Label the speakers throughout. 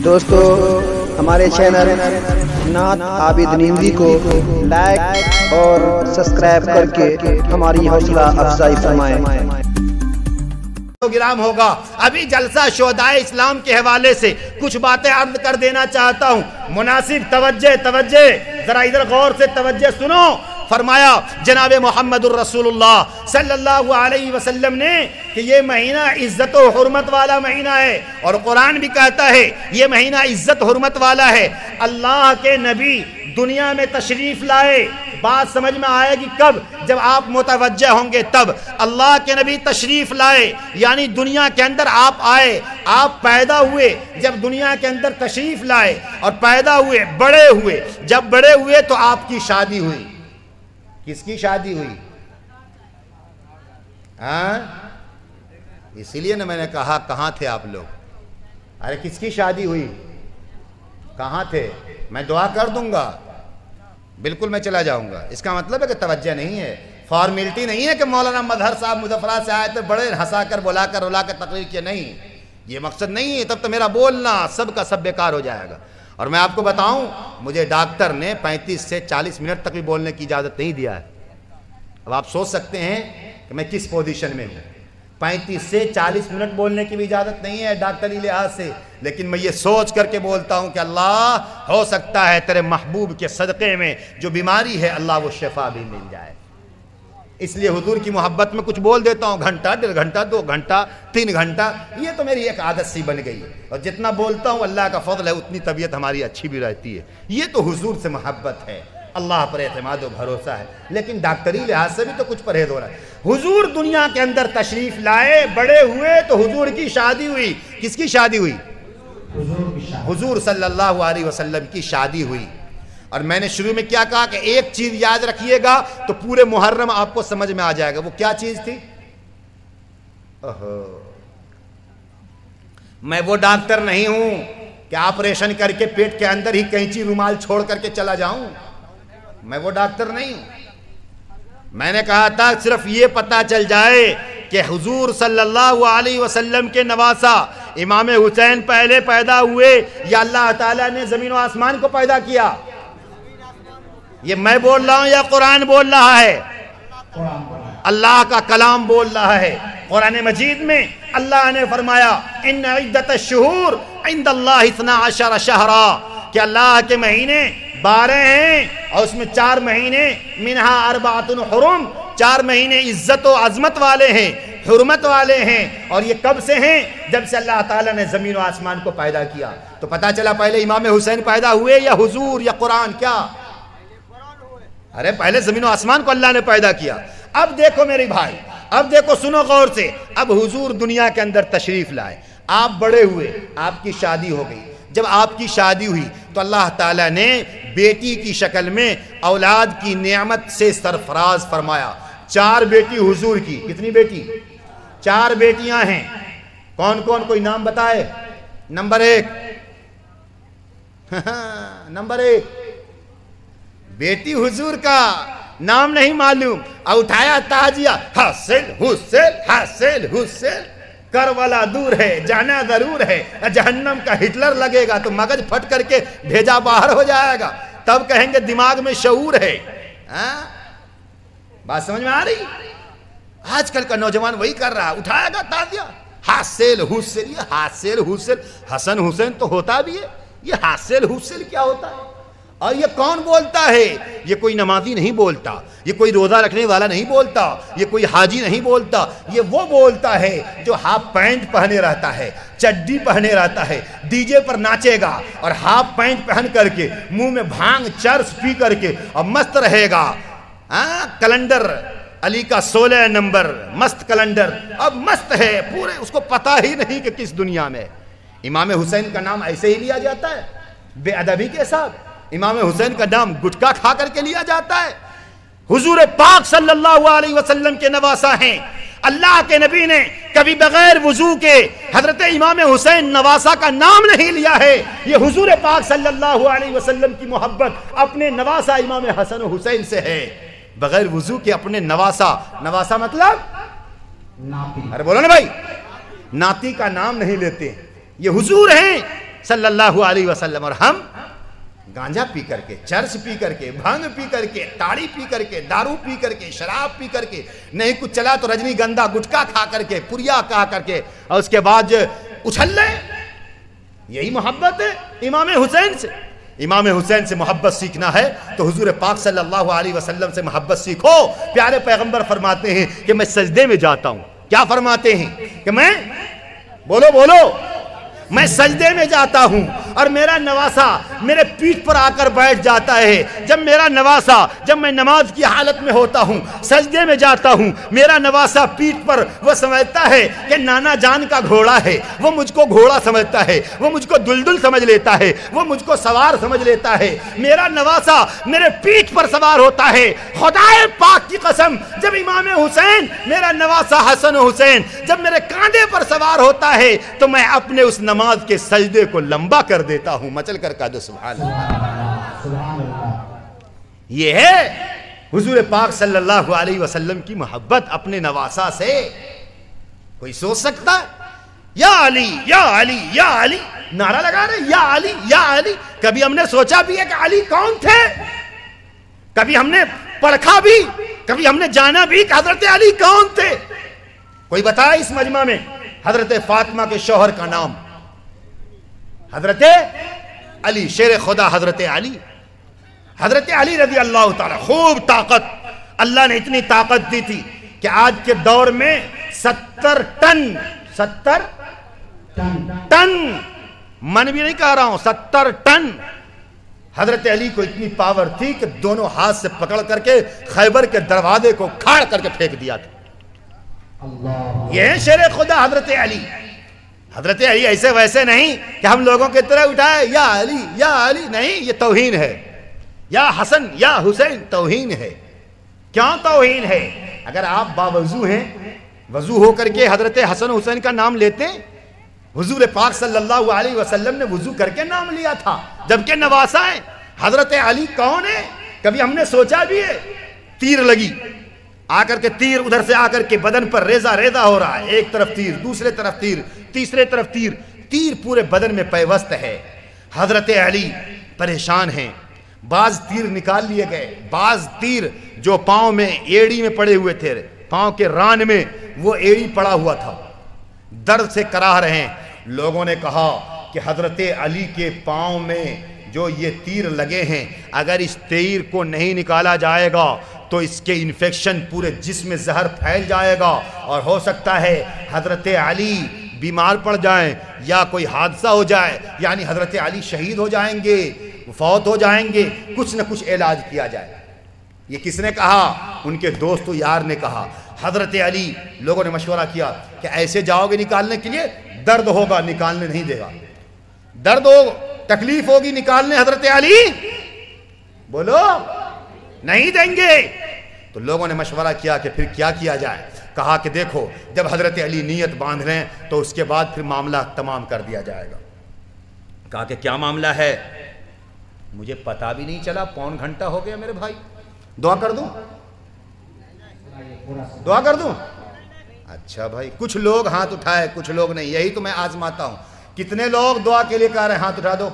Speaker 1: دوستو ہمارے چینل نعت عابد نیندی کو لائک اور سبسکرائب کر کے ہماری حوصلہ افزائی فرمائیں۔
Speaker 2: پروگرام ہوگا۔ ابھی جلسہ شہدائے اسلام کے حوالے سے کچھ باتیں عرض کر دینا چاہتا ہوں۔ مناسب توجہ ذرا ادھر غور سے توجہ سنو۔ فرمایا جناب محمد الرسول اللہ صلی اللہ علیہ وسلم نے کہ یہ مہینہ عزت و حرمت والا مہینہ ہے، اور قرآن بھی کہتا ہے یہ مہینہ عزت حرمت والا ہے۔ اللہ کے نبی دنیا میں تشریف لائے، بات سمجھ میں آئے گی کب؟ جب آپ متوجہ ہوں گے تب۔ اللہ کے نبی تشریف لائے یعنی دنیا کے اندر آپ آئے، آپ پیدا ہوئے، جب دنیا کے اندر تشریف لائے اور پیدا ہوئے، بڑے ہوئے، جب بڑے ہوئے تو آپ کی شادی ہوئی۔ کس کی شادی ہوئی؟ اسی لیے نا میں نے کہا کہاں تھے آپ لوگ؟ ارے کس کی شادی ہوئی؟ کہاں تھے؟ میں دعا کر دوں گا، بالکل میں چلا جاؤں گا۔ اس کا مطلب ہے کہ توجہ نہیں ہے، فارمیلٹی نہیں ہے کہ مولانا مظہر صاحب مظفرات سے آئے تھے، بڑے ہنسا کر بلا کر رلا کر تقریر کیا، نہیں، یہ مقصد نہیں ہے۔ تب تو میرا بولنا سب کا سب بیکار ہو جائے گا۔ اور میں آپ کو بتاؤں، مجھے ڈاکٹر نے 35 سے 40 منٹ تک بھی بولنے کی اجازت نہیں دیا ہے۔ اب آپ سوچ سکتے ہیں کہ میں کس پوزیشن میں ہوں۔ 35 سے 40 منٹ بولنے کی بھی اجازت نہیں ہے ڈاکٹری لحاظ سے، لیکن میں یہ سوچ کر کے بولتا ہوں کہ اللہ ہو سکتا ہے تیرے محبوب کے صدقے میں جو بیماری ہے اللہ وہ شفا بھی مل جائے۔ اس لیے حضور کی محبت میں کچھ بول دیتا ہوں، گھنٹہ، 1.5 گھنٹہ، 2 گھنٹہ، 3 گھنٹہ، یہ تو میری ایک عادت سی بن گئی ہے، اور جتنا بولتا ہوں اللہ کا فضل ہے اتنی طبیعت ہماری اچھی بھی رہتی ہے۔ یہ تو حضور سے محبت ہے، اللہ پر اعتماد و بھروسہ ہے، لیکن ڈاکٹری لحاظ سے بھی تو کچھ پرہیز ہو رہا ہے۔ حضور دنیا کے اندر تشریف لائے، بڑے ہوئے تو حضور کی شادی ہوئی۔ کس کی شادی ہوئی؟ حضور صلی اللہ علیہ وسلم کی شادی ہوئی۔ اور میں نے شروع میں کیا کہا کہ ایک چیز یاد رکھیے گا تو پورے محرم آپ کو سمجھ میں آ جائے گا۔ وہ کیا چیز تھی؟ میں وہ ڈاکٹر نہیں ہوں کہ آپریشن کر کے پیٹ کے اندر ہی کینچی رومال چھوڑ کر کے چلا جاؤں، میں وہ ڈاکٹر نہیں ہوں۔ میں نے کہا تھا صرف یہ پتہ چل جائے کہ حضور صلی اللہ علیہ وسلم کے نواسا امام حسین پہلے پیدا ہوئے یا اللہ تعالیٰ نے زمین و آسمان کو پیدا کیا؟ یہ میں بول رہا ہوں یا قرآن بول رہا ہے؟ اللہ کا کلام بول رہا ہے۔ قرآن مجید میں اللہ نے فرمایا ان عدت الشہور عند اللہ 12 شہرا، کہ اللہ کے مہینے 12 ہیں اور اس میں 4 مہینے منہا 4 حرم، 4 مہینے عزت و عظمت والے ہیں، حرمت والے ہیں۔ اور یہ کب سے ہیں؟ جب سے اللہ تعالیٰ نے زمین و آسمان کو پیدا کیا۔ تو پتا چلا پہلے امام حسین پیدا ہوئے یا حضور یا قرآن؟ کیا؟ ارے پہلے زمین و آسمان کو اللہ نے پیدا کیا۔ اب دیکھو میرے بھائی، اب دیکھو، سنو غور سے۔ اب حضور دنیا کے اندر تشریف لائے، آپ بڑے ہوئے، آپ کی شادی ہو گئی۔ جب آپ کی شادی ہوئی تو اللہ تعالیٰ نے بیٹی کی شکل میں اولاد کی نعمت سے سرفراز فرمایا۔ 4 بیٹی حضور کی۔ کتنی بیٹی؟ 4 بیٹیاں ہیں۔ کون کون؟ کوئی نام بتائے؟ نمبر 1 نمبر 1 بیٹی حضور کا نام نہیں معلوم، اٹھایا تاجیہ، حاصل حسین حاصل حسین، کربلا دور ہے، جانا ضرور ہے، جہنم کا ہٹلر لگے گا تو مغز پھٹ کر کے بھیجا باہر ہو جائے گا، تب کہیں گے دماغ میں شعور ہے۔ بات سمجھ میں آ رہی؟ آج کل کا نوجوان وہی کر رہا ہے، اٹھایا گا تازیہ، حاصل حسین۔ یہ حاصل حسین، حسن حسین تو ہوتا بھی ہے، یہ حاصل حسین کیا ہوتا ہے؟ اور یہ کون بولتا ہے؟ یہ کوئی نمازی نہیں بولتا، یہ کوئی روزہ رکھنے والا نہیں بولتا، یہ کوئی حاجی نہیں بولتا، یہ وہ بولتا ہے جو ہاف پینٹ پہنے رہتا ہے، چڈی پہنے رہتا ہے، ڈی جے پر ناچے گا اور ہاف پینٹ پہن کر کے منہ میں بھانگ چرس پی کر کے اور مست رہے گا۔ کیلنڈر علی کا 16 نمبر مست کیلنڈر، اب مست ہے پورے، اس کو پتہ ہی نہیں کہ کس دنیا میں۔ امام حسین کا نام ایسے ہی لیا جاتا ہے بے ادبی کے ساتھ؟ امام حسین کا نام گٹکا کھا کر کے لیا جاتا ہے؟ حضور پاک صلی اللہ علیہ وسلم کے نواسا ہیں۔ اللہ کے نبی نے کبھی بغیر وضو کے حضرت امام حسین نواسا کا نام نہیں لیا ہے۔ یہ حضور پاک صلی اللہ علیہ وسلم کی محبت اپنے نواسا امام حسن و حسین سے ہے، بغیر وضو کے اپنے نواسا۔ نواسا مطلب ناتی۔ ارے بولو نا بھائی، ناتی کا نام نہیں لیتے، یہ حضور ہیں صلی اللہ علیہ وسلم، اور ہم گانجا پی کر کے، چرس پی کر کے، بھنگ پی کر کے، تاڑی پی کر کے، دارو پی کر کے، شراب پی کر کے، نہیں کچھ چلا تو رجنی گندھا گٹکا کھا کر کے، پوریا کھا کر کے، اور اس کے بعد اچھل لیں۔ یہی محبت ہے امام حسین سے۔ امام حسین سے محبت سیکھنا ہے تو حضور پاک صلی اللہ علیہ وسلم سے محبت سیکھو۔ پیارے پیغمبر فرماتے ہیں کہ میں سجدے میں جاتا ہوں۔ کیا فرماتے ہیں کہ میں بولو میں سجدے میں جاتا ہوں اور میرا نواسا میرے پیٹھ پر آ کر بیٹھ جاتا ہے۔ جب میرا نواسا، جب میں نماز کی حالت میں ہوتا ہوں، سجدے میں جاتا ہوں، میرا نواسا پیٹھ پر وہ سمجھتا ہے کہ نانا جان کا گھوڑا ہے، وہ مجھ کو گھوڑا سمجھتا ہے، وہ مجھ کو دلدل سمجھ لیتا ہے، وہ مجھ کو سوار سمجھ لیتا ہے۔ میرا نواسا میرے پیٹھ پر سوار ہوتا ہے۔ خدائے پاک کی قسم، جب امام حسین، میرا نواسا حسن حسین جب میرے کاندھے پر سوار ہوتا ہے تو میں اپنے اس نماز کے سجدے کو لمبا کر دیتا ہوں۔ مچل کر کہہ دو سبحان اللہ۔ یہ ہے حضور پاک صلی اللہ علیہ وسلم کی محبت اپنے نواسا سے۔ کوئی سوچ سکتا ہے یا علی یا علی یا علی نعرہ لگا رہے یا علی یا علی؟ کبھی ہم نے سوچا بھی ہے کہ علی کون تھے؟ کبھی ہم نے پرکھا بھی، کبھی ہم نے جانا بھی کہ حضرت علی کون تھے؟ کوئی بتائے اس مجمع میں حضرت فاطمہ کے شوہر کا نام؟ حضرت علی، شیر خدا حضرت علی۔ حضرت علی رضی اللہ تعالی، خوب طاقت، اللہ نے اتنی طاقت دی تھی کہ آج کے دور میں 70 ٹن من بھی نہیں کہہ رہا ہوں، 70 ٹن حضرت علی کو اتنی پاور تھی کہ دونوں ہاتھ سے پکڑ کر کے خیبر کے دروازے کو کھاڑ کر کے پھینک دیا تھا۔ یہ ہے شیر خدا حضرت علی۔ حضرت علی ایسے ویسے نہیں کہ ہم لوگوں کی طرح اٹھائے یا علی، نہیں، یہ توہین ہے۔ یا حسن یا حسین، توہین ہے۔ کیوں توہین ہے؟ اگر آپ باوضو ہیں، وضو ہو کر کے حضرت حسن حسین کا نام لیتے، حضور پاک صلی اللہ علیہ وسلم نے وضو کر کے نام لیا تھا، جبکہ نواسا ہے۔ حضرت علی کون ہے؟ کبھی ہم نے سوچا بھی ہے؟ تیر لگی، آ کر کے تیر ادھر سے آ کر کے بدن پر ریزہ ہو رہا ہے، ایک طرف تیر، دوسرے طرف تیر، تیسرے طرف تیر، تیر پورے بدن میں پیوست ہے۔ حضرت علی پریشان ہیں۔ بعض تیر نکال لیے گئے، بعض تیر جو پاؤں میں ایڑی میں پڑے ہوئے تھے، پاؤں کے ران میں وہ ایڑی پڑا ہوا تھا، درد سے کراہ رہے ہیں۔ لوگوں نے کہا کہ حضرت علی کے پاؤں میں جو یہ تیر لگے ہیں، اگر اس تیر کو نہیں نکالا جائے گا تو اس کے انفیکشن پورے جسم میں زہر پھیل جائے گا اور ہو سکتا ہے حضرت علی بیمار پڑ جائیں یا کوئی حادثہ ہو جائے، یعنی حضرت علی شہید ہو جائیں گے، فوت ہو جائیں گے، کچھ نہ کچھ علاج کیا جائے۔ یہ کس نے کہا؟ ان کے دوست و یار نے کہا۔ حضرت علی، لوگوں نے مشورہ کیا کہ ایسے جاؤ گے نکالنے کے لیے، درد ہوگا، نکالنے نہیں دے گا، درد ہو، تکلیف ہوگی نکالنے، حضرت علی بولو نہیں دیں گے۔ تو لوگوں نے مشورہ کیا کہ پھر کیا کیا جائے؟ کہا کہ دیکھو، جب حضرت علی نیت باندھ رہے ہیں تو اس کے بعد پھر معاملہ تمام کر دیا جائے گا۔ کہا کہ کیا معاملہ ہے؟ مجھے پتا بھی نہیں چلا، پون گھنٹہ ہو گیا میرے بھائی، دعا کر دوں؟ دعا کر دوں؟ اچھا بھائی، کچھ لوگ ہاتھ اٹھائے، کچھ لوگ نہیں، یہی تو میں آزماتا ہوں۔ کتنے لوگ دعا کے لیے کہہ رہے ہیں؟ ہاتھ اٹھا دو۔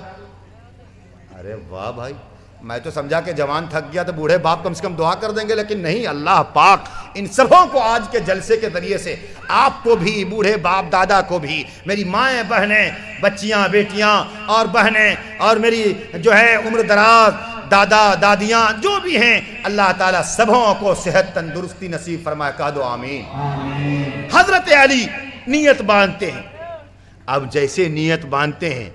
Speaker 2: ارے واہ بھائی، میں تو سمجھا کہ جوان تھک گیا تو بوڑھے باپ کم سے کم دعا کر دیں گے، لیکن نہیں، اللہ پاک ان سبوں کو آج کے جلسے کے ذریعے سے، آپ کو بھی، بوڑھے باپ دادا کو بھی، میری مائیں بہنیں، بچیاں بیٹیاں اور بہنیں، اور میری جو ہے عمر دراز دادا دادیاں جو بھی ہیں، اللہ تعالیٰ سبوں کو صحت تندرستی نصیب فرمائے، کہہ دو آمین۔ حضرت علی نیت باندھتے ہیں۔ اب جیسے نیت باندھتے ہیں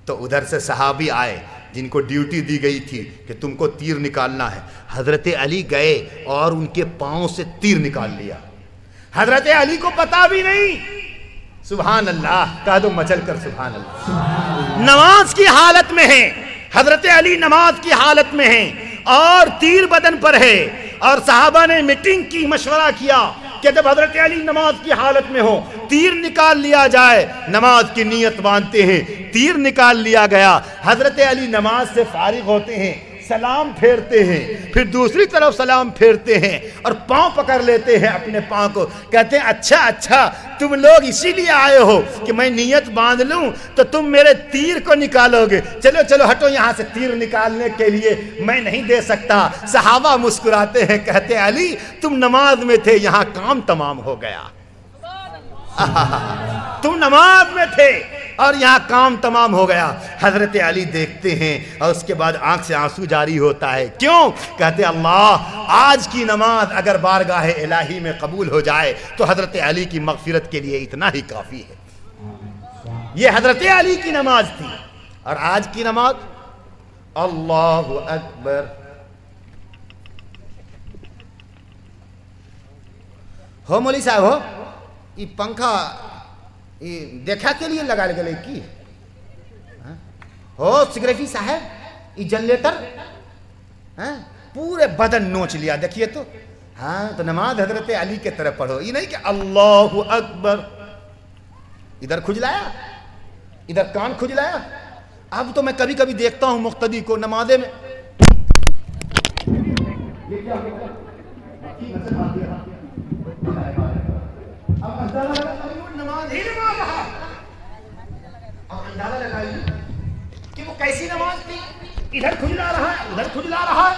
Speaker 2: تو ادھر سے صحابی آئے جن کو ڈیوٹی دی گئی تھی کہ تم کو تیر نکالنا ہے۔ حضرت علی گئے اور ان کے پاؤں سے تیر نکال لیا۔ حضرت علی کو پتا بھی نہیں۔ سبحان اللہ، کہہ دو مچل کر سبحان اللہ۔ نماز کی حالت میں ہیں حضرت علی، نماز کی حالت میں ہیں اور تیر بدن پر ہے، اور صحابہ نے میٹنگ کی، مشورہ کیا کہ جب حضرت علی نماز کی حالت میں ہو تیر نکال لیا جائے۔ نماز کی نیت باندھتے ہیں، تیر نکال لیا گیا۔ حضرت علی نماز سے فارغ ہوتے ہیں، سلام پھیرتے ہیں، پھر دوسری طرف سلام پھیرتے ہیں اور پاؤں پکڑ لیتے ہیں اپنے پاؤں کو، کہتے ہیں اچھا تم لوگ اسی لیے آئے ہو کہ میں نیت باندھ لوں تو تم میرے تیر کو نکالو گے، چلو ہٹو یہاں سے، تیر نکالنے کے لیے میں نہیں دے سکتا۔ صحابہ مسکراتے ہیں، کہتے ہیں علی تم نماز میں تھے، یہاں کام تمام ہو گیا۔ تم نماز میں تھے اور یہاں کام تمام ہو گیا۔ حضرت علی دیکھتے ہیں اور اس کے بعد آنکھ سے آنسو جاری ہوتا ہے، کیوں؟ کہتے اللہ آج کی نماز اگر بارگاہ الہی میں قبول ہو جائے تو حضرت علی کی مغفرت کے لیے اتنا ہی کافی ہے۔ یہ حضرت علی کی نماز تھی، اور آج کی نماز اللہ اکبر، ہو مولی صاحب ہو یہ پنکھا دیکھا کے لیے لگا گلے کی ہو سگریٹی صاحب یہ جنریٹر پورے بدن نوچ لیا، دیکھیے تو ہاں، تو نماز حضرت علی کے طرف پڑھو، یہ نہیں کہ اللہ اکبر ادھر کھجلایا ادھر کان کھجلایا۔ اب تو میں کبھی کبھی دیکھتا ہوں مقتدی کو نمازے میں نماز ہی نماز رہا، اب اندازہ لگائیے کہ وہ کیسی نماز تھی، ادھر کھجلا رہا ہے ادھر کھجلا رہا ہے،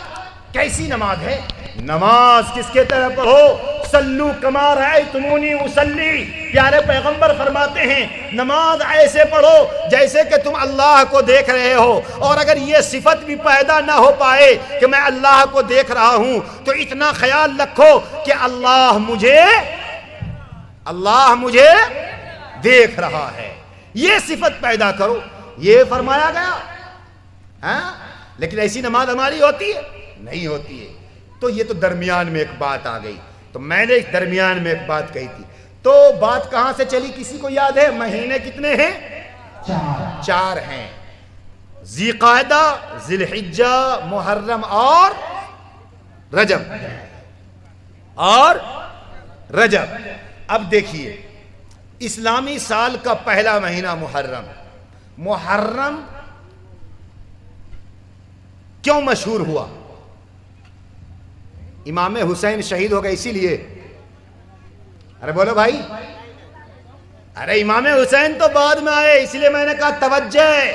Speaker 2: کیسی نماز ہے؟ نماز کس کے طرح پڑھو، صلو کما رأیتمونی اصلی، پیارے پیغمبر فرماتے ہیں نماز ایسے پڑھو جیسے کہ تم اللہ کو دیکھ رہے ہو، اور اگر یہ صفت بھی پیدا نہ ہو پائے کہ میں اللہ کو دیکھ رہا ہوں تو اتنا خیال رکھو کہ اللہ مجھے دیکھ رہا ہے، یہ صفت پیدا کرو، یہ فرمایا گیا۔ ہاں لیکن ایسی نماز ہماری ہوتی ہے؟ نہیں ہوتی ہے۔ تو یہ تو درمیان میں ایک بات آ گئی، تو میں نے اس درمیان میں ایک بات کہی تھی، تو بات کہاں سے چلی کسی کو یاد ہے؟ مہینے کتنے ہیں؟ 4 ہیں، ذی قعدہ، ذی الحجہ، محرم اور رجب۔ اب دیکھیے اسلامی سال کا پہلا مہینہ محرم کیوں مشہور ہوا؟ امام حسین شہید ہو گئے اسی لیے؟ ارے بولو بھائی، ارے امام حسین تو بعد میں آئے، اس لیے میں نے کہا توجہ ہے۔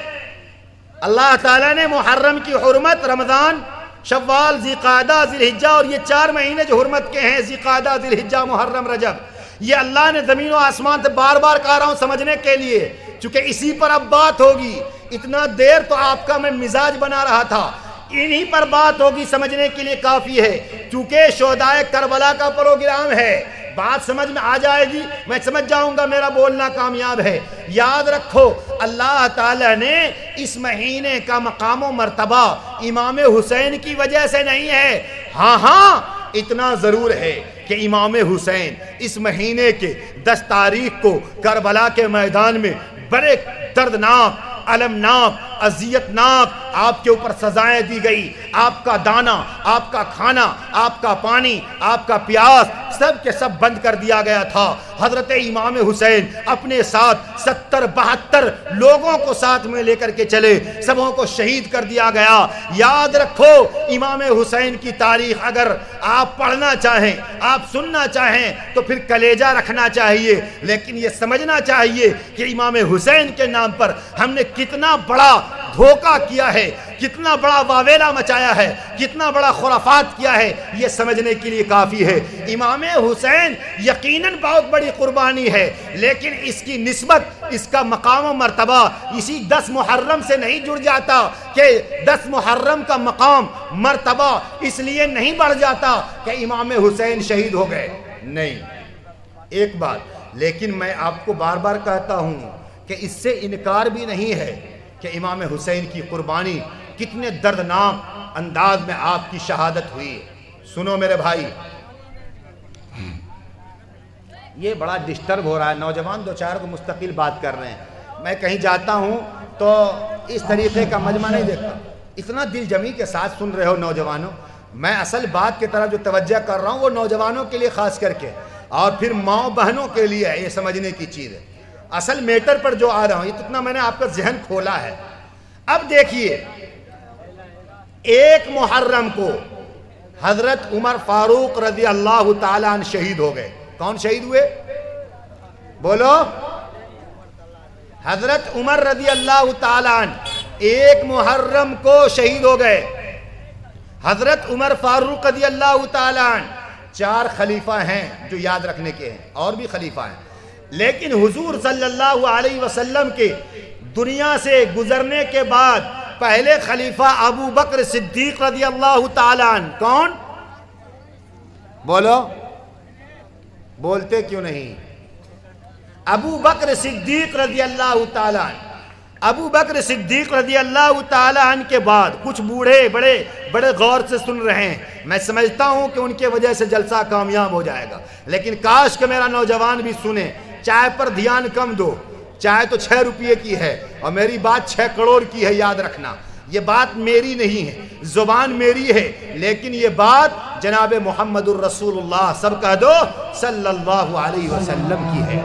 Speaker 2: اللہ تعالیٰ نے محرم کی حرمت رمضان، شوال، ذی قعدہ، ذی الحجہ اور یہ 4 مہینے جو حرمت کے ہیں، ذی قعدہ، ذی الحجہ، محرم، رجب، یہ اللہ نے زمین و آسمان سے بار بار کہا رہا ہوں سمجھنے کے لیے، چونکہ اسی پر اب بات ہوگی۔ اتنا دیر تو آپ کا میں مزاج بنا رہا تھا، انہی پر بات ہوگی، سمجھنے کے لیے کافی ہے، چونکہ شہدائے کربلا کا پروگرام ہے، بات سمجھ میں آ جائے گی، میں سمجھ جاؤں گا، میرا بولنا کامیاب ہے۔ یاد رکھو اللہ تعالیٰ نے اس مہینے کا مقام و مرتبہ امام حسین کی وجہ سے نہیں ہے، ہاں اتنا ضرور ہے کہ امام حسین اس مہینے کے 10 تاریخ کو کربلا کے میدان میں بڑے دردناک، علمناک، اذیتناک آپ کے اوپر سزائیں دی گئی، آپ کا دانا، آپ کا کھانا، آپ کا پانی، آپ کا پیاس سب کے سب بند کر دیا گیا تھا۔ حضرت امام حسین اپنے ساتھ 70-72 لوگوں کو ساتھ میں لے کر کے چلے، سبوں کو شہید کر دیا گیا۔ یاد رکھو امام حسین کی تاریخ اگر آپ پڑھنا چاہیں، آپ سننا چاہیں تو پھر کلیجہ رکھنا چاہیے، لیکن یہ سمجھنا چاہیے کہ امام حسین کے نام پر ہم نے کتنا بڑا دھوکہ کیا ہے، کتنا بڑا واویلا مچایا ہے، کتنا بڑا خرافات کیا ہے، یہ سمجھنے کے لیے کافی ہے۔ امام حسین یقیناً بہت بڑی قربانی ہے، لیکن اس کی نسبت، اس کا مقام و مرتبہ اسی 10 محرم سے نہیں جڑ جاتا کہ 10 محرم کا مقام مرتبہ اس لیے نہیں بڑھ جاتا کہ امام حسین شہید ہو گئے، نہیں۔ ایک بات لیکن میں آپ کو بار بار کہتا ہوں کہ اس سے انکار بھی نہیں ہے کہ امام حسین کی قربانی کتنے دردناک انداز میں آپ کی شہادت ہوئی۔ سنو میرے بھائی، یہ بڑا ڈسٹرب ہو رہا ہے، نوجوان 2-4 کو مستقل بات کر رہے ہیں، میں کہیں جاتا ہوں تو اس طریقے کا مجمع نہیں دیکھتا، اتنا دل جمی کے ساتھ سن رہے ہو نوجوانوں۔ میں اصل بات کی طرف جو توجہ کر رہا ہوں وہ نوجوانوں کے لیے خاص کر کے، اور پھر ماں بہنوں کے لیے ہے، یہ سمجھنے کی چیز ہے۔ اصل میٹر پر جو آ رہا ہوں، اتنا میں نے آپ کا ذہن کھولا ہے۔ اب دیکھیے 1 محرم کو حضرت عمر فاروق رضی اللہ تعالیٰ عنہ شہید ہو گئے. کون شہید ہوئے؟ بولو. حضرت عمر رضی اللہ تعالیٰ عنہ 1 محرم کو شہید ہو گئے. حضرت عمر فاروق رضی اللہ تعالیٰ عنہ 4 خلیفہ ہیں جو یاد رکھنے کے ہیں، اور بھی خلیفہ ہیں، لیکن حضور صلی اللہ علیہ وسلم کے دنیا سے گزرنے کے بعد پہلے خلیفہ ابو بکر صدیق رضی اللہ تعالیٰ عنہ. کون؟ بولو. بولتے کیوں نہیں؟ ابو بکر صدیق رضی اللہ تعالیٰ عنہ. ابو بکر صدیق رضی اللہ تعالیٰ عنہ کے بعد کچھ بوڑھے بڑے غور سے سن رہے ہیں. میں سمجھتا ہوں کہ ان کے وجہ سے جلسہ کامیاب ہو جائے گا، لیکن کاش کہ میرا نوجوان بھی سنے. چائے پر دھیان کم دو. چائے تو 6 روپے کی ہے اور میری بات 6 کروڑ کی ہے، یاد رکھنا. یہ بات میری نہیں ہے، زبان میری ہے، لیکن یہ بات جناب محمد الرسول اللہ، سب کہہ دو صلی اللہ علیہ وسلم کی ہے.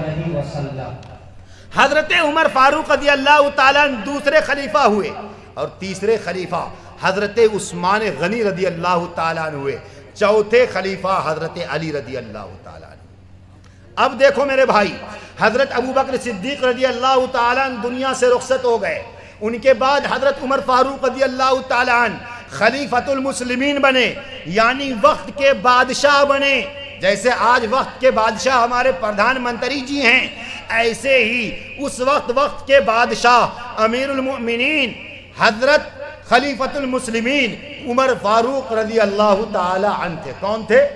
Speaker 2: حضرت عمر فاروق رضی اللہ تعالیٰ عنہ دوسرے خلیفہ ہوئے، اور تیسرے خلیفہ حضرت عثمان غنی رضی اللہ تعالیٰ عنہ ہوئے. چوتھے خلیفہ حضرت علی رضی اللہ تعالیٰ عنہ. اب دیکھو میرے بھائی، حضرت ابو بکر صدیق رضی اللہ تعالیٰ عنہ دنیا سے رخصت ہو گئے. ان کے بعد حضرت عمر فاروق رضی اللہ تعالیٰ عنہ خلیفۃ المسلمین بنے، یعنی وقت کے بادشاہ بنے. جیسے آج وقت کے بادشاہ ہمارے پردھان منتری جی ہیں، ایسے ہی اس وقت کے بادشاہ امیر المؤمنین حضرت خلیفۃ المسلمین عمر فاروق رضی اللہ تعالی عنہ تھے. کون تھے؟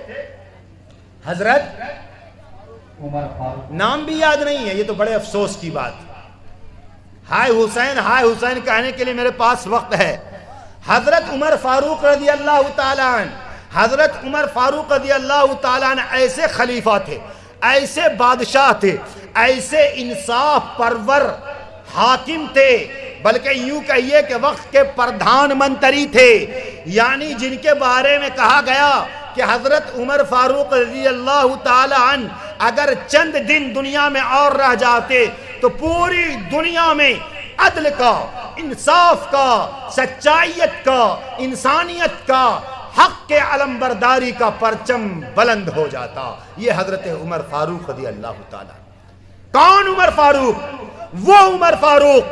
Speaker 2: حضرت عمر فاروق. نام بھی یاد نہیں ہے، یہ تو بڑے افسوس کی بات. ہائے حسین کہنے کے لیے میرے پاس وقت ہے. حضرت عمر فاروق رضی اللہ تعالی عنہ، حضرت عمر فاروق رضی اللہ تعالیٰ عنہ ایسے خلیفہ تھے، ایسے بادشاہ تھے، ایسے انصاف پرور حاکم تھے، بلکہ یوں کہیے کہ وقت کے پردھان منتری تھے، یعنی جن کے بارے میں کہا گیا کہ حضرت عمر فاروق رضی اللہ تعالیٰ عنہ اگر چند دن دنیا میں اور رہ جاتے تو پوری دنیا میں عدل کا، انصاف کا، سچائیت کا، انسانیت کا، حق کے علمبرداری کا پرچم بلند ہو جاتا. یہ حضرت عمر فاروق رضی اللہ تعالیٰ. کون عمر فاروق؟ وہ عمر فاروق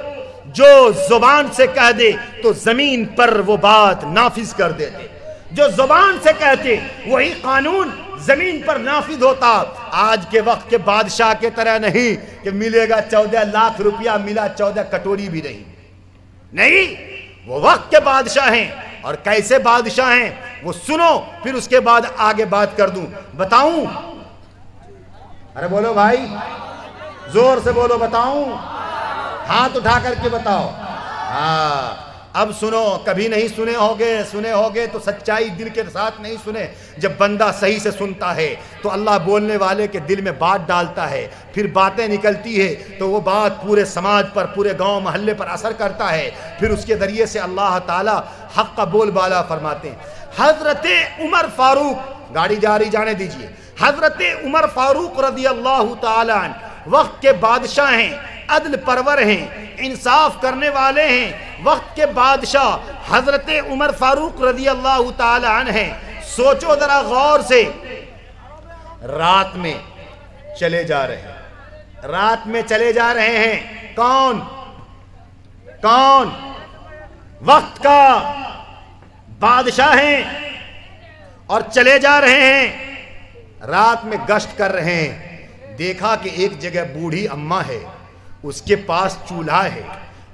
Speaker 2: جو زبان سے کہہ دے تو زمین پر وہ بات نافذ کر دیتے، جو زبان سے کہتے وہی قانون زمین پر نافذ ہوتا. آج کے وقت کے بادشاہ کے طرح نہیں کہ ملے گا 14 لاکھ روپیہ، ملا 14 کٹوری بھی نہیں. وہ وقت کے بادشاہ ہیں. اور کیسے بادشاہ ہیں وہ سنو، پھر اس کے بعد آگے بات کر دوں. بتاؤں؟ ارے بولو بھائی، زور سے بولو. بتاؤں؟ ہاتھ اٹھا کر کے بتاؤ. ہاں اب سنو. کبھی نہیں سنے ہوگے تو سچائی دل کے ساتھ نہیں سنے. جب بندہ صحیح سے سنتا ہے تو اللہ بولنے والے کے دل میں بات ڈالتا ہے، پھر باتیں نکلتی ہے تو وہ بات پورے سماج پر، پورے گاؤں محلے پر اثر کرتا ہے، پھر اس کے ذریعے سے اللہ تعالی حق کا بول بالا فرماتے ہیں. حضرت عمر فاروق، گاڑی جاری جانے دیجئے. حضرت عمر فاروق رضی اللہ تعالی عنہ وقت کے بادشاہ ہیں، عدل پرور ہیں، انصاف کرنے والے ہیں. وقت کے بادشاہ حضرت عمر فاروق رضی اللہ تعالی عنہ ہیں. سوچو ذرا غور سے. رات میں چلے جا رہے ہیں. کون؟ وقت کا بادشاہ ہیں اور چلے جا رہے ہیں. رات میں گشت کر رہے ہیں. دیکھا کہ ایک جگہ بوڑھی اماں ہے، اس کے پاس چولہا ہے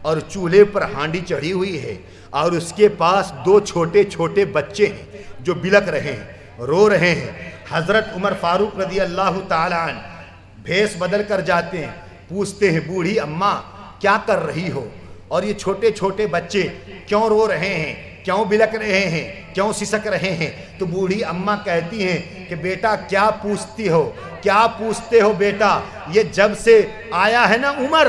Speaker 2: اور چولہے پر ہانڈی چڑھی ہوئی ہے، اور اس کے پاس 2 چھوٹے بچے ہیں جو بلک رہے ہیں، رو رہے ہیں. حضرت عمر فاروق رضی اللہ تعالی عنہ بھیس بدل کر جاتے ہیں، پوچھتے ہیں بوڑھی اماں کیا کر رہی ہو، اور یہ چھوٹے بچے کیوں رو رہے ہیں، کیوں بلک رہے ہیں، کیوں سسک رہے ہیں؟ تو بوڑھی اماں کہتی ہیں کہ بیٹا کیا پوچھتے ہو بیٹا، یہ جب سے آیا ہے نا عمر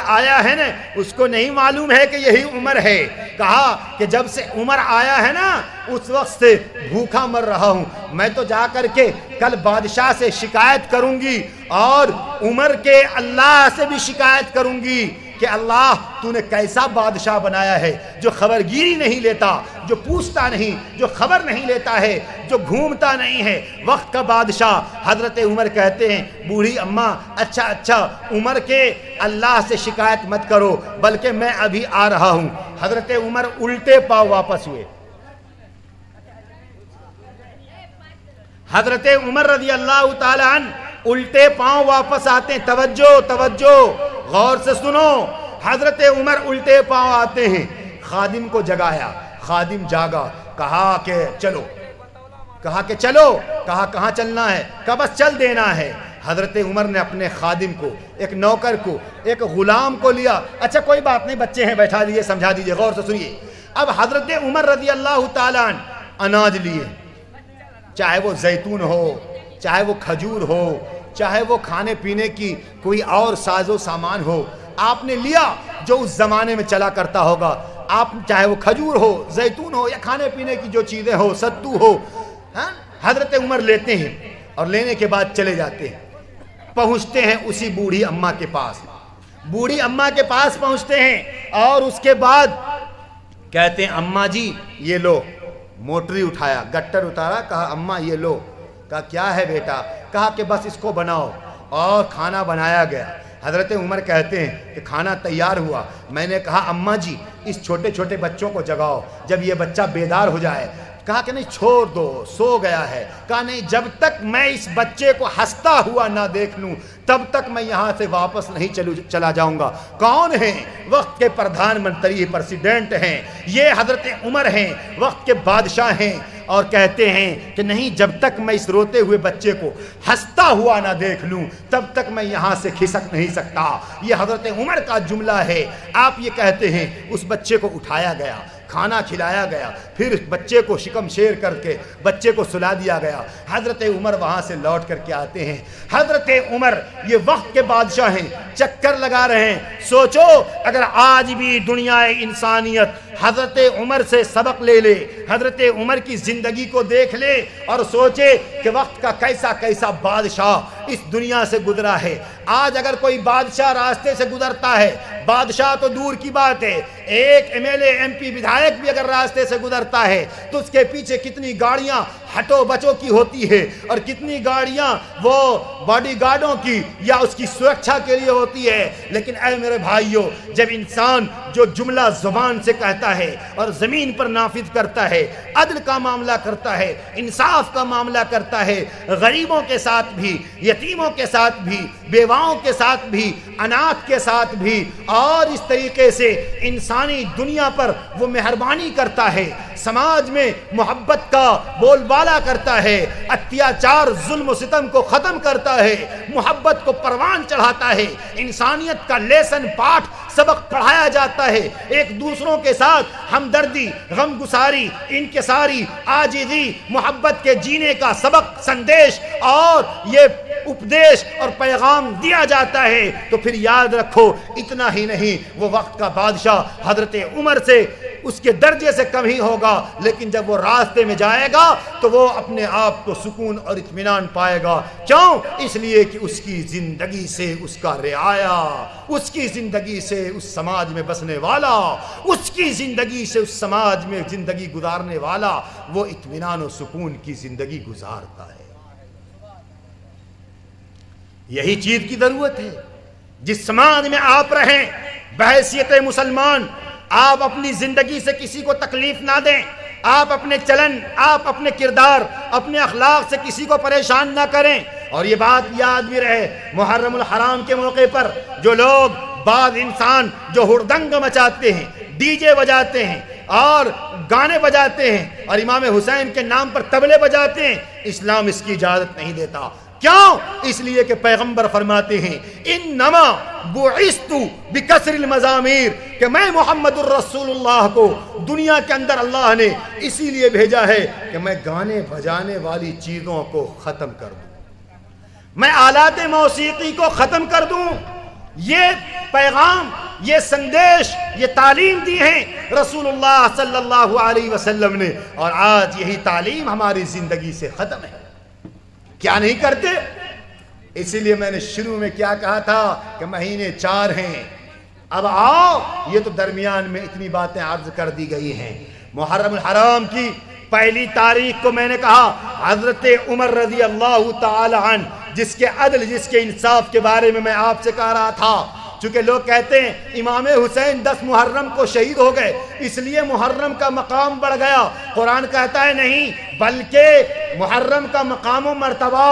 Speaker 2: آیا ہے نا، اس کو نہیں معلوم ہے کہ یہی عمر ہے. کہا کہ جب سے عمر آیا ہے نا اس وقت سے بھوکا مر رہا ہوں. میں تو جا کر کے کل بادشاہ سے شکایت کروں گی اور عمر کے اللہ سے بھی شکایت کروں گی کہ اللہ تو نے کیسا بادشاہ بنایا ہے جو خبرگیری نہیں لیتا، جو پوچھتا نہیں، جو خبر نہیں لیتا ہے، جو گھومتا نہیں ہے، وقت کا بادشاہ۔ حضرت عمر کہتے ہیں بوڑھی اماں اچھا عمر کے اللہ سے شکایت مت کرو، بلکہ میں ابھی آ رہا ہوں۔ حضرت عمر الٹے پاؤں واپس ہوئے۔ حضرت عمر رضی اللہ تعالی عنہ الٹے پاؤں واپس آتے ہیں۔ توجہ غور سے سنو۔ حضرت عمر الٹے پاؤں آتے ہیں، خادم کو جگایا، خادم جاگا، کہا کہ چلو، کہا کہاں چلنا ہے؟ کہا بس چل دینا ہے۔ حضرت عمر نے اپنے خادم کو، ایک نوکر کو، ایک غلام کو لیا۔ اچھا کوئی بات نہیں، بچے ہیں، بیٹھا دیجئے، سمجھا دیجئے، غور سے سنیے۔ اب حضرت عمر رضی اللہ تعالیٰ عنہ اناج لیے، چاہے وہ زیتون ہو، چاہے وہ کھجور ہو، چاہے وہ کھانے پینے کی کوئی اور ساز و سامان ہو، آپ نے لیا جو اس زمانے میں چلا کرتا ہوگا۔ آپ چاہے وہ کھجور ہو، زیتون ہو، یا کھانے پینے کی جو چیزیں ہو، ستو ہو، حضرت عمر لیتے ہیں اور لینے کے بعد چلے جاتے ہیں۔ پہنچتے ہیں اسی بوڑھی اماں کے پاس، بوڑھی اماں کے پاس پہنچتے ہیں اور اس کے بعد کہتے ہیں اماں جی یہ لو۔ موٹری اٹھایا، گٹر اتارا، کہا اماں یہ لو۔ کہا کیا ہے بیٹا؟ کہا کہ بس اس کو بناؤ، اور کھانا بنایا گیا۔ حضرت عمر کہتے ہیں کہ کھانا تیار ہوا، میں نے کہا اماں جی اس چھوٹے چھوٹے بچوں کو جگاؤ، جب یہ بچہ بیدار ہو جائے۔ کہا کہ نہیں چھوڑ دو، سو گیا ہے۔ کہا نہیں، جب تک میں اس بچے کو ہنستا ہوا نہ دیکھ لوں تب تک میں یہاں سے واپس نہیں چلا جاؤں گا۔ کون ہیں؟ وقت کے پردھان منتری پریسیڈنٹ ہیں، یہ حضرت عمر ہیں، وقت کے بادشاہ ہیں، اور کہتے ہیں کہ نہیں، جب تک میں اس روتے ہوئے بچے کو ہنستا ہوا نہ دیکھ لوں تب تک میں یہاں سے کھسک نہیں سکتا۔ یہ حضرت عمر کا جملہ ہے۔ آپ یہ کہتے ہیں اس بچے کو اٹھایا گیا، کھانا کھلایا گیا، پھر بچے کو شکم شیر کر کے بچے کو سلا دیا گیا۔ حضرت عمر وہاں سے لوٹ کر کے آتے ہیں۔ حضرت عمر یہ وقت کے بادشاہ ہیں، چکر لگا رہے ہیں۔ سوچو اگر آج بھی دنیا انسانیت حضرت عمر سے سبق لے لے، حضرت عمر کی زندگی کو دیکھ لے اور سوچے کہ وقت کا کیسا کیسا بادشاہ اس دنیا سے گزرا ہے۔ آج اگر کوئی بادشاہ راستے سے گزرتا ہے، بادشاہ تو دور کی بات ہے، ایک M L A, M P, ودھایک بھی اگر راستے سے گزرتا ہے تو اس کے پیچھے کتنی گاڑیاں ہٹو بچوں کی ہوتی ہے، اور کتنی گاڑیاں وہ باڈی گارڈوں کی یا اس کی سرکشا کے لیے ہوتی ہے۔ لیکن اے میرے بھائیوں، جب انسان جو جملہ زبان سے کہتا ہے اور زمین پر نافذ کرتا ہے، عدل کا معاملہ کرتا ہے، انصاف کا معاملہ کرتا ہے، غریبوں کے ساتھ بھی، یتیموں کے ساتھ بھی، بیواؤں کے ساتھ بھی، اناتھ کے ساتھ بھی، اور اس طریقے سے انسانی دنیا پر وہ مہربانی کرتا ہے، سماج میں محبت کا بول بالا کرتا ہے، اتیاچار ظلم و ستم کو ختم کرتا ہے، محبت کو پروان چڑھاتا ہے، انسانیت کا لیسن پاٹھ سبق پڑھایا جاتا ہے، ایک دوسروں کے ساتھ ہمدردی، غم گساری، انکساری، عاجزی، محبت کے جینے کا سبق، سندیش اور یہ اپدیش اور پیغام دیا جاتا ہے، تو پھر یاد رکھو اتنا ہی نہیں، وہ وقت کا بادشاہ حضرت عمر سے اس کے درجے سے کم ہی ہوگا، لیکن جب وہ راستے میں جائے گا تو وہ اپنے آپ کو سکون اور اطمینان پائے گا۔ کیوں؟ اس لیے کہ اس کی زندگی سے اس کا رعایا، اس کی زندگی سے اس سماج میں بسنے والا، اس کی زندگی سے اس سماج میں زندگی گزارنے والا وہ اطمینان و سکون کی زندگی گزارتا ہے۔ یہی چیز کی ضرورت ہے۔ جس سماج میں آپ رہیں، بحیثیت مسلمان آپ اپنی زندگی سے کسی کو تکلیف نہ دیں، آپ اپنے چلن، آپ اپنے کردار، اپنے اخلاق سے کسی کو پریشان نہ کریں۔ اور یہ بات یاد بھی رہے، محرم الحرام کے موقع پر جو لوگ، بعض انسان جو ہڑدنگ مچاتے ہیں، ڈی جے بجاتے ہیں اور گانے بجاتے ہیں اور امام حسین کے نام پر طبلے بجاتے ہیں، اسلام اس کی اجازت نہیں دیتا۔ کیوں؟ اس لیے کہ پیغمبر فرماتے ہیں انما بعثت بکسر المزامیر، کہ میں محمد الرسول اللہ کو دنیا کے اندر اللہ نے اسی لیے بھیجا ہے کہ میں گانے بجانے والی چیزوں کو ختم کر دوں، میں آلات موسیقی کو ختم کر دوں۔ یہ پیغام، یہ سندیش، یہ تعلیم دی ہے رسول اللہ صلی اللہ علیہ وسلم نے، اور آج یہی تعلیم ہماری زندگی سے ختم ہے۔ کیا نہیں کرتے؟ اسی لیے میں نے شروع میں کیا کہا تھا کہ مہینے 4 ہیں، اب آؤ، یہ تو درمیان میں اتنی باتیں عرض کر دی گئی ہیں۔ محرم الحرام کی پہلی تاریخ کو میں نے کہا حضرت عمر رضی اللہ تعالی عنہ، جس کے عدل، جس کے انصاف کے بارے میں آپ سے کہہ رہا تھا، چونکہ لوگ کہتے ہیں امام حسین 10 محرم کو شہید ہو گئے اس لیے محرم کا مقام بڑھ گیا۔ قرآن کہتا ہے نہیں، بلکہ محرم کا مقام و مرتبہ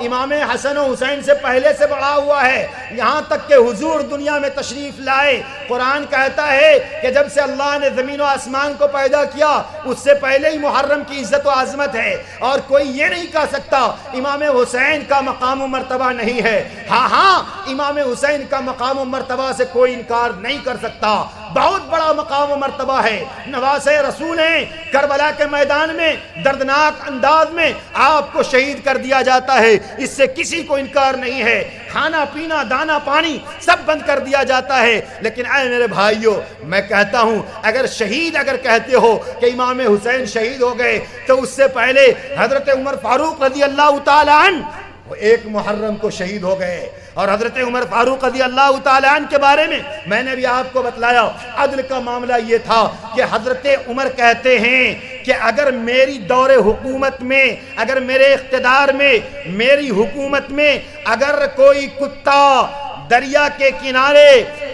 Speaker 2: امام حسن و حسین سے پہلے سے بڑھا ہوا ہے، یہاں تک کہ حضور دنیا میں تشریف لائے۔ قرآن کہتا ہے کہ جب سے اللہ نے زمین و آسمان کو پیدا کیا اس سے پہلے ہی محرم کی عزت و عظمت ہے، اور کوئی یہ نہیں کہہ سکتا امام حسین کا مقام و مرتبہ نہیں ہے۔ ہاں امام حسین کا مقام و مرتبہ سے کوئی انکار نہیں کر سکتا، بہت بڑا مقام و مرتبہ ہے، نواسہ رسول ہیں۔ کربلا کے میدان میں دردناک انداز میں آپ کو شہید کر دیا جاتا ہے، اس سے کسی کو انکار نہیں ہے۔ کھانا پینا دانا پانی سب بند کر دیا جاتا ہے، لیکن اے میرے بھائیوں، میں کہتا ہوں اگر شہید اگر کہتے ہو کہ امام حسین شہید ہو گئے تو اس سے پہلے حضرت عمر فاروق رضی اللہ تعالی عنہ وہ 1 محرم کو شہید ہو گئے، اور حضرت عمر فاروق رضی اللہ تعالی عنہ کے بارے میں نے بھی آپ کو بتلایا عدل کا معاملہ یہ تھا کہ حضرت عمر کہتے ہیں کہ اگر میری دور حکومت میں، اگر میرے اقتدار میں، میری حکومت میں اگر کوئی کتا دریا کے کنارے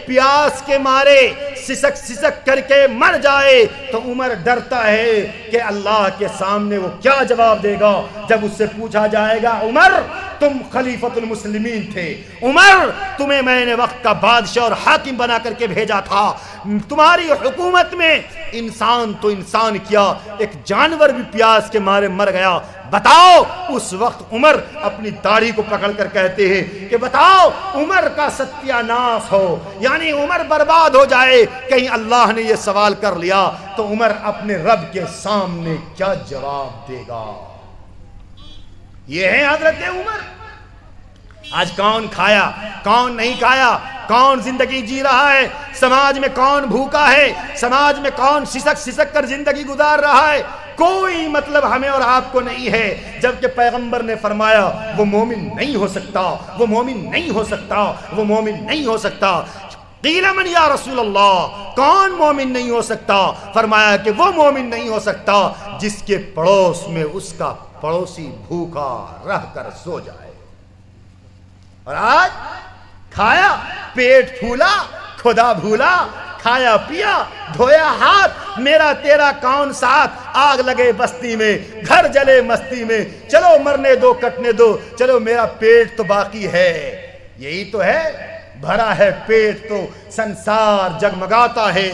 Speaker 2: پیاس کے مارے سسک سسک کر کے مر جائے تو عمر ڈرتا ہے کہ اللہ کے سامنے وہ کیا جواب دے گا جب اس سے پوچھا جائے گا عمر تم خلیفۃ المسلمین تھے، عمر تمہیں میں نے وقت کا بادشاہ اور حاکم بنا کر کے بھیجا تھا، تمہاری حکومت میں انسان تو انسان کیا ایک جانور بھی پیاس کے مارے مر گیا، بتاؤ۔ اس وقت عمر اپنی داڑھی کو پکڑ کر کہتے ہیں کہ بتاؤ عمر کا ستیہ ناس ہو، یعنی عمر برباد ہو جائے، کہیں اللہ نے یہ سوال کر لیا تو عمر اپنے رب کے سامنے کیا جواب دے گا۔ یہ ہے حضرت عمر۔ آج کون کھایا کون نہیں کھایا، کون زندگی جی رہا ہے، سماج میں کون بھوکا ہے، سماج میں کون سسک سسک کر زندگی گزار رہا ہے، کوئی مطلب ہمیں اور آپ کو نہیں ہے، جبکہ پیغمبر نے فرمایا وہ مومن نہیں ہو سکتا، وہ مومن نہیں ہو سکتا، وہ مومن نہیں ہو سکتا۔ قیل من یا رسول اللہ، کون مومن نہیں ہو سکتا؟ فرمایا کہ وہ مومن نہیں ہو سکتا جس کے پڑوس میں اس کا پڑوسی بھوکا رہ کر سو جائے۔ اور آج کھایا پیٹ پھولا خدا بھولا، کھایا پیا دھویا ہاتھ، میرا تیرا کون ساتھ، آگ لگے بستی میں گھر جلے مستی میں، چلو مرنے دو کٹنے دو، چلو میرا پیٹ تو باقی ہے۔ یہی تو ہے، بھرا ہے پیٹ تو سنسار جگمگاتا ہے،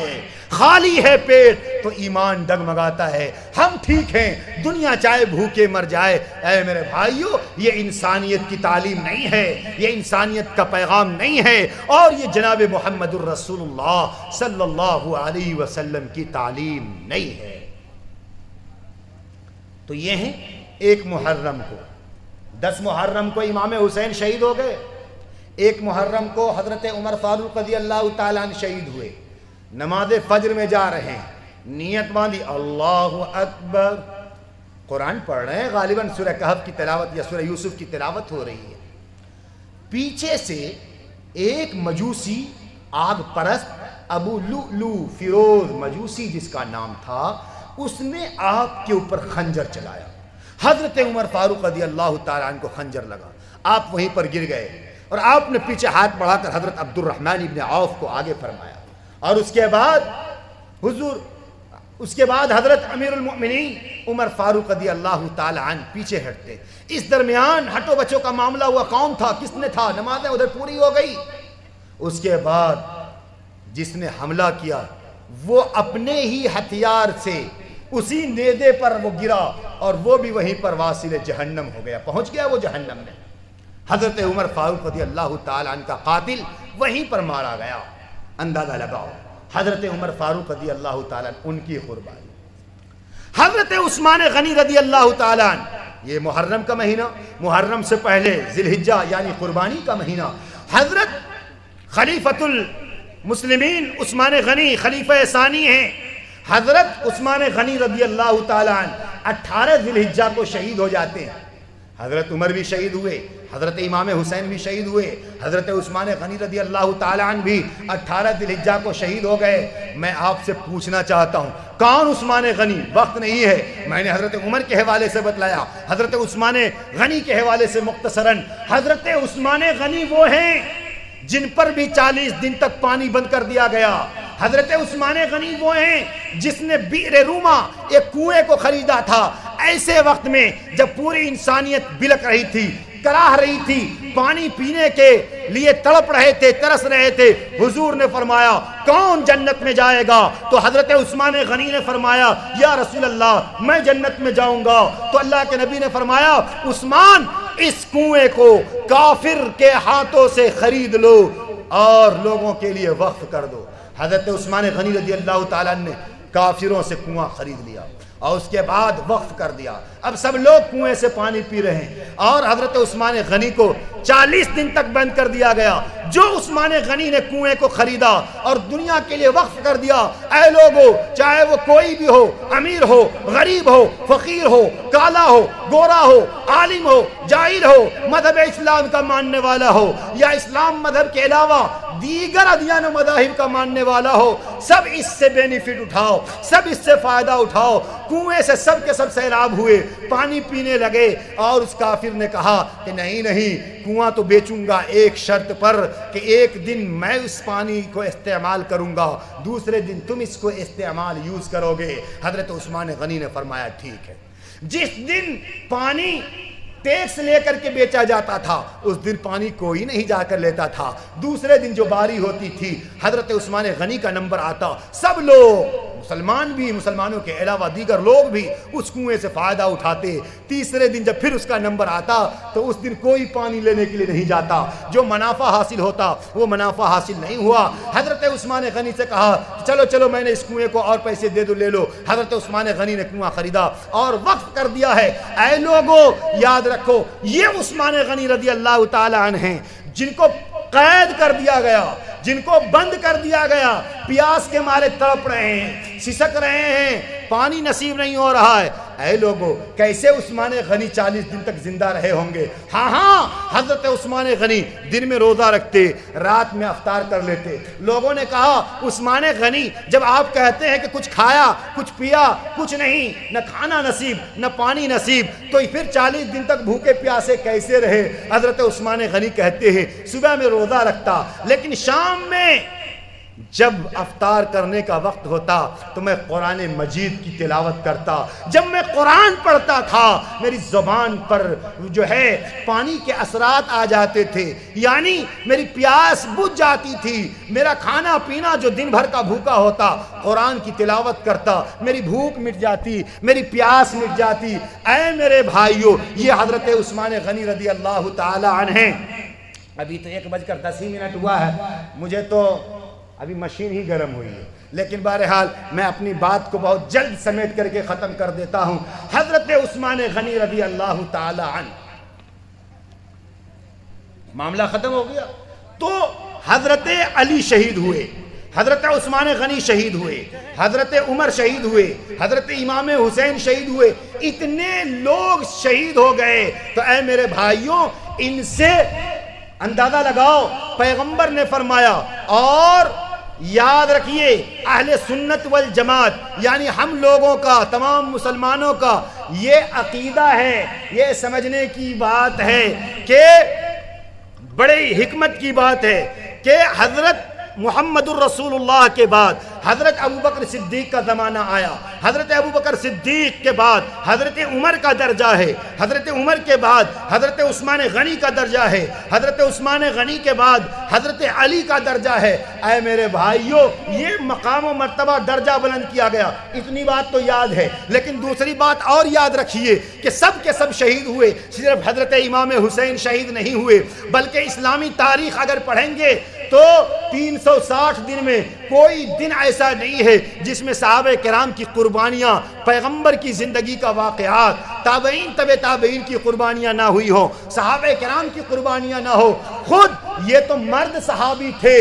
Speaker 2: خالی ہے پیٹ تو ایمان ڈگمگاتا ہے۔ ہم ٹھیک ہیں، دنیا چاہے بھوکے مر جائے۔ اے میرے بھائیو، یہ انسانیت کی تعلیم نہیں ہے، یہ انسانیت کا پیغام نہیں ہے، اور یہ جناب محمد الرسول اللہ صلی اللہ علیہ وسلم کی تعلیم نہیں ہے۔ تو یہ ہیں 1 محرم کو، 10 محرم کو امام حسین شہید ہو گئے، 1 محرم کو حضرت عمر فاروق رضی اللہ تعالیٰ عنہ شہید ہوئے، نماز فجر میں جا رہے ہیں، نیت باندھی اللہ اکبر، قرآن پڑھ رہے ہیں، غالباً سورہ کہف کی تلاوت یا سورہ یوسف کی تلاوت ہو رہی ہے، پیچھے سے ایک مجوسی آگ پرست ابو لؤلؤ فیروز مجوسی جس کا نام تھا، اس نے آپ کے اوپر خنجر چلایا۔ حضرت عمر فاروق رضی اللہ تعالیٰ عنہ کو خنجر لگا، آپ وہیں پر گر گئے، اور آپ نے پیچھے ہاتھ بڑھا کر حضرت عبد الرحمن ابن عوف کو آگے فرمایا، اور اس کے بعد حضرت امیر المؤمنین عمر فاروق رضی اللہ تعالی عنہ پیچھے ہٹتے۔ اس درمیان ہٹو بچوں کا معاملہ ہوا، کون تھا کس نے تھا، نمازیں ادھر پوری ہو گئی۔ اس کے بعد جس نے حملہ کیا وہ اپنے ہی ہتھیار سے اسی نیزے پر وہ گرا، اور وہ بھی وہیں پر واصل جہنم ہو گیا، پہنچ گیا وہ جہنم میں۔ حضرت عمر فاروق رضی اللہ تعالی عنہ کا قاتل وہیں پر مارا گیا۔ اندازہ لگاؤ حضرت عمر فاروق رضی اللہ تعالیٰ عنہ ان کی قربانی۔ حضرت عثمان غنی رضی اللہ تعالیٰ عنہ، یہ محرم کا مہینہ، محرم سے پہلے ذی الحجہ یعنی قربانی کا مہینہ، حضرت خلیفۃ المسلمین عثمان غنی خلیفہ ثانی ہیں۔ حضرت عثمان غنی رضی اللہ تعالیٰ عنہ 18 ذی الحجہ کو شہید ہو جاتے ہیں۔ حضرت عمر بھی شہید ہوئے، حضرت امام حسین بھی شہید ہوئے، حضرت عثمان غنی رضی اللہ تعالیٰ عنہ بھی 18 ذی الحجہ کو شہید ہو گئے۔ میں آپ سے پوچھنا چاہتا ہوں کون عثمان غنی؟ وقت نہیں ہے، میں نے حضرت عمر کے حوالے سے بتلایا، حضرت عثمان غنی کے حوالے سے مختصراً۔ حضرت عثمان غنی وہ ہیں جن پر بھی 40 دن تک پانی بند کر دیا گیا۔ حضرت عثمان غنی وہ ہیں جس نے بئر روما ایک کنویں کو خریدا تھا، ایسے وقت میں جب پوری انسانیت بلک رہی تھی، کراہ رہی تھی، پانی پینے کے لیے تڑپ رہے تھے، ترس رہے تھے، حضور نے فرمایا کون جنت میں جائے گا؟ تو حضرت عثمان غنی نے فرمایا یا رسول اللہ میں جنت میں جاؤں گا۔ تو اللہ کے نبی نے فرمایا عثمان اس کنویں کو کافر کے ہاتھوں سے خرید لو اور لوگوں کے لیے وقف کر دو۔ حضرت عثمان غنی رضی اللہ تعالیٰ نے کافروں سے کنواں خرید لیا اور اس کے بعد وقف کر دیا۔ اب سب لوگ کنویں سے پانی پی رہے ہیں اور حضرت عثمان غنی کو 40 دن تک بند کر دیا گیا۔ جو عثمان غنی نے کنویں کو خریدا اور دنیا کے لیے وقف کر دیا، اے لوگو چاہے وہ کوئی بھی ہو، امیر ہو، غریب ہو، فقیر ہو، کالا ہو، گورا ہو، عالم ہو، جاہل ہو، مذہب اسلام کا ماننے والا ہو یا اسلام مذہب کے علاوہ دیگر ادیان و مذاہب کا ماننے والا ہو، سب اس سے بینیفٹ اٹھاؤ، سب اس سے فائدہ اٹھاؤ۔ کنویں سے سب کے سب سیلاب ہوئے، پانی پینے لگے اور اس کافر نے کہا کہ نہیں نہیں، کنواں تو بیچوں گا ایک شرط پر کہ ایک دن میں اس پانی کو استعمال کروں گا، دوسرے دن تم اس کو استعمال یوز کرو گے۔ حضرت عثمان غنی نے فرمایا ٹھیک ہے۔ جس دن پانی ٹیکس لے کر کے بیچا جاتا تھا اس دن پانی کوئی نہیں جا کر لیتا تھا، دوسرے دن جو باری ہوتی تھی حضرت عثمان غنی کا نمبر آتا، سب لوگ مسلمان بھی، مسلمانوں کے علاوہ دیگر لوگ بھی اس کنویں سے فائدہ اٹھاتے۔ تیسرے دن جب پھر اس کا نمبر آتا تو اس دن کوئی پانی لینے کے لیے نہیں جاتا، جو منافع حاصل ہوتا وہ منافع حاصل نہیں ہوا۔ حضرت عثمان غنی سے کہا چلو چلو میں نے اس کنویں کو اور پیسے دے دو، لے لو۔ حضرت عثمان غنی نے کنواں خریدا اور وقف کر دیا ہے۔ اے لوگو یاد رکھو یہ عثمان غنی رضی اللہ تعالی عنہ ہیں جن کو قید کر دیا گیا، جن کو بند کر دیا گیا، پیاس کے مارے تڑپ رہے ہیں، سسک رہے ہیں، پانی نصیب نہیں ہو رہا ہے۔ اے لوگو کیسے عثمان غنی 40 دن تک زندہ رہے ہوں گے؟ ہاں حضرت عثمان غنی دن میں روزہ رکھتے، رات میں افطار کر لیتے۔ لوگوں نے کہا عثمان غنی جب آپ کہتے ہیں کہ کچھ کھایا کچھ پیا کچھ نہیں، نہ کھانا نصیب نہ پانی نصیب، تو پھر 40 دن تک بھوکے پیاسے کیسے رہے؟ حضرت عثمان غنی کہتے ہیں صبح میں روزہ رکھتا لیکن شام میں جب افطار کرنے کا وقت ہوتا تو میں قرآن مجید کی تلاوت کرتا۔ جب میں قرآن پڑھتا تھا میری زبان پر جو ہے پانی کے اثرات آ جاتے تھے، یعنی میری پیاس بجھ جاتی تھی۔ میرا کھانا پینا جو دن بھر کا بھوکا ہوتا، قرآن کی تلاوت کرتا، میری بھوک مٹ جاتی، میری پیاس مٹ جاتی۔ اے میرے بھائیو، یہ حضرت عثمان غنی رضی اللہ تعالی عنہ ہیں۔ ابھی تو 1:10 ہوا ہے، مجھے تو ابھی مشین ہی گرم ہوئی ہے، لیکن بہرحال میں اپنی بات کو بہت جلد سمیٹ کر کے ختم کر دیتا ہوں۔ حضرت عثمان غنی رضی اللہ تعالی عنہ، معاملہ ختم ہو گیا تو حضرت علی شہید ہوئے، حضرت عثمان غنی شہید ہوئے، حضرت عمر شہید ہوئے، حضرت امام حسین شہید ہوئے، اتنے لوگ شہید ہو گئے۔ تو اے میرے بھائیوں ان سے اندازہ لگاؤ، پیغمبر نے فرمایا اور یاد رکھیے اہل سنت والجماعت یعنی ہم لوگوں کا، تمام مسلمانوں کا یہ عقیدہ ہے، یہ سمجھنے کی بات ہے کہ بڑی حکمت کی بات ہے کہ حضرت محمد الرسول اللہ کے بعد حضرت ابوبکر صدیق کا زمانہ آیا، حضرت ابوبکر صدیق کے بعد حضرت عمر کا درجہ ہے، حضرت عمر کے بعد حضرت عثمان غنی کا درجہ ہے، حضرت عثمان غنی کے بعد حضرت علی کا درجہ ہے۔ اے میرے بھائیو یہ مقام و مرتبہ درجہ بلند کیا گیا، اتنی بات تو یاد ہے، لیکن دوسری بات اور یاد رکھیے کہ سب کے سب شہید ہوئے، صرف حضرت امام حسین شہید نہیں ہوئے، بلکہ اسلامی تاریخ اگر پڑھیں گے تو 360 دن میں کوئی دن ایسا نہیں ہے جس میں صحابہ کرام کی قربانیاں، پیغمبر کی زندگی کا واقعات، تابعین طب تابعین کی قربانیاں نہ ہوئی ہو، صحابہ کرام کی قربانیاں نہ ہو۔ خود یہ تو مرد صحابی تھے،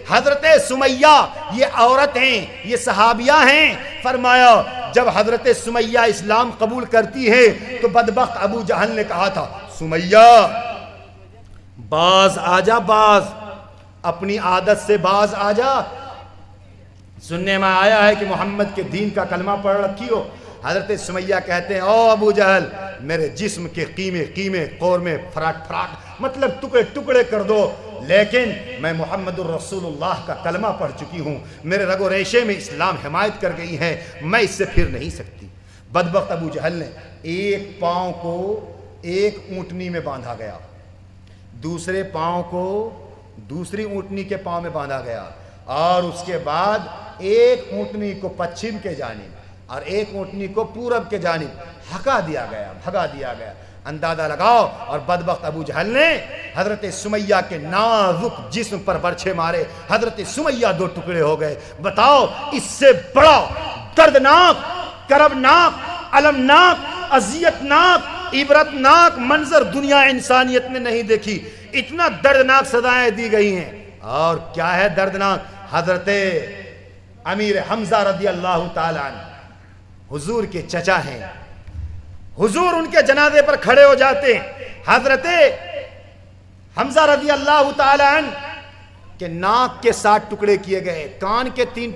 Speaker 2: حضرت سمیہ یہ عورت ہیں، یہ صحابیہ ہیں۔ فرمایا جب حضرت سمیہ اسلام قبول کرتی ہے تو بدبخت ابو جہل نے کہا تھا سمیہ باز آجا، باز اپنی عادت سے باز آجا، سننے میں آیا ہے کہ محمد کے دین کا کلمہ پڑھ رکھی ہو۔ حضرت سمیہ کہتے ہیں او ابو جہل میرے جسم کے قیمے قورمے فراٹ مطلب ٹکڑے ٹکڑے کر دو، لیکن میں محمد الرسول اللہ کا کلمہ پڑھ چکی ہوں، میرے رگ و ریشے میں اسلام حمایت کر گئی ہے، میں اس سے پھر نہیں سکتی۔ بدبخت ابو جہل نے ایک پاؤں کو ایک اونٹنی میں باندھا گیا، دوسرے پاؤں کو دوسری اونٹنی کے پاؤں میں باندھا گیا، اور اس کے بعد ایک اونٹنی کو پچھم کے جانب اور ایک اونٹنی کو پورب کے جانب بھگا دیا گیا۔ اندازہ لگاؤ، اور بدبخت ابو جہل نے حضرت سمیہ کے نازک جسم پر برچھے مارے، حضرت سمیہ دو ٹکڑے ہو گئے۔ بتاؤ اس سے بڑا دردناک، کربناک، المناک، اذیتناک، عبرتناک منظر دنیا انسانیت نے نہیں دیکھی۔ اتنا دردناک سزائیں دی گئی ہیں، اور کیا ہے دردناک؟ حضرت امیر حمزہ رضی اللہ تعالیٰ عنہ حضور کے چچا ہیں، حضور ان کے جنازے پر کھڑے ہو جاتے ہیں۔ حضرت حمزہ رضی اللہ تعالیٰ عنہ کے ناک کے 7 ٹکڑے کیے گئے، کان کے 3